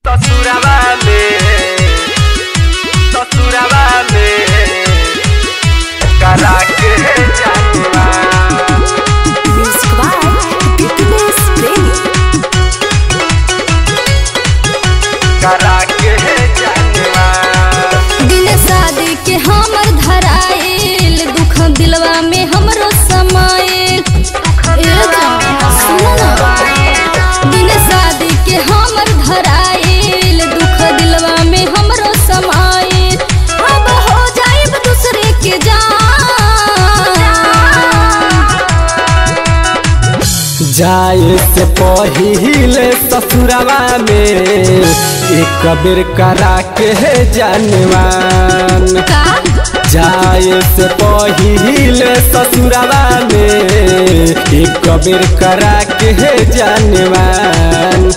ससुरावा में करा के जानवा करा के जानवा दिन शादी के हमर धराइल दुख दिलवा में हमरो समाइल। दिन शादी के हमर धराइल दुख दिलवा में हमरो समाइल। अब हो जाइब दूसरे के जाए से पहिले ससुरावा में एक बेर करा के जानवान। जाए से पहिले ससुरावा में एक बेर करा के जानवान।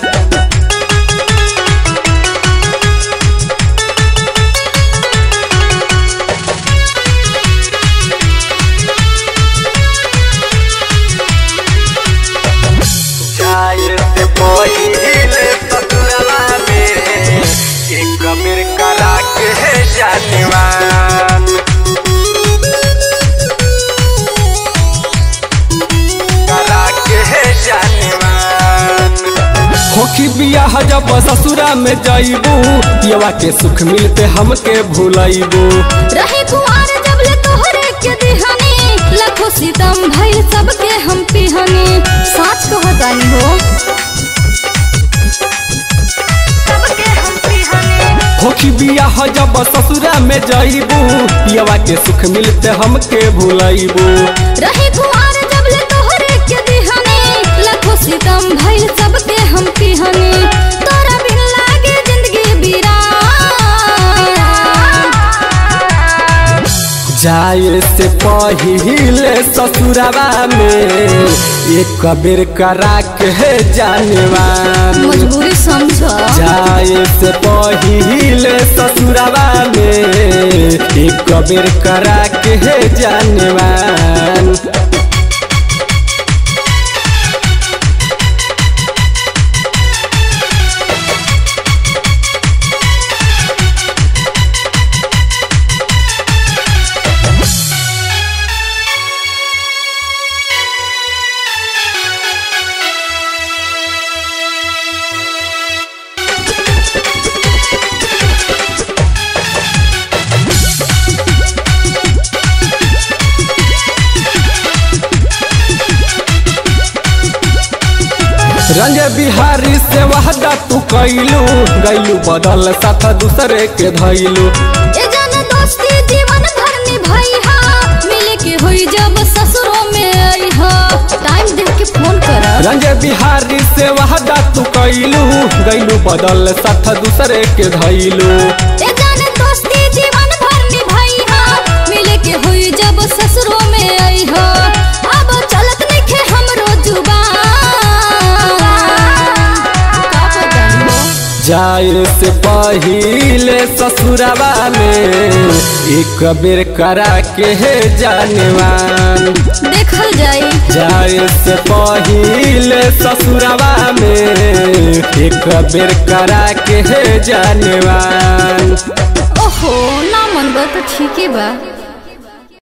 करा के जानवान करा के जानवान। होखी बियाह जब ससुरा में जाइबू पियवा के सुख मिलते हमके भूलाइबू। रहे कुआर जब ले तोहरे के दिहानी लाखों सितम भइल सबके हम पिहानी। साच कहतानी हो होखी बियाह जब ससुरा में जाइबू पियवा के सुख मिलते हमके भूलाइबू। रहे कुआर जब ले तोहरे के दिहानी लाखों सितम भइल सबके हम पिहानी। तोरा बिन लागे जिंदगी वीरान। जाए से पहिले ससुरावा में एक बेर करा के जानवान। मजबूरी समझो। जाए से पहिले ससुरावा में एक बेर करा के जानवान। रंग बिहारी से वहदा तू कैलू गैलू बदल साथ दूसरे के धैलू। ए जान दोस्ती जीवन भर निभाइहा मिले के होई जब ससुरों में आइहा। टाइम देख के फोन कर। रंग बिहारी से वहदा तू कैलू गैलू बदल साथ दूसरे के धैलू। ए जान दोस्ती जीवन भर निभाइहा मिले के होई जब ससुरों में आइहा। अब चलत नइखे हमरो जुबान। जाए से पहिले ससुरावा में एक बेर करा के जानवान। देखल जाई। जाए से पहिले ससुरावा में एक बेर करा के जानवान। ओहो ना मन बा तो ठीक है बा।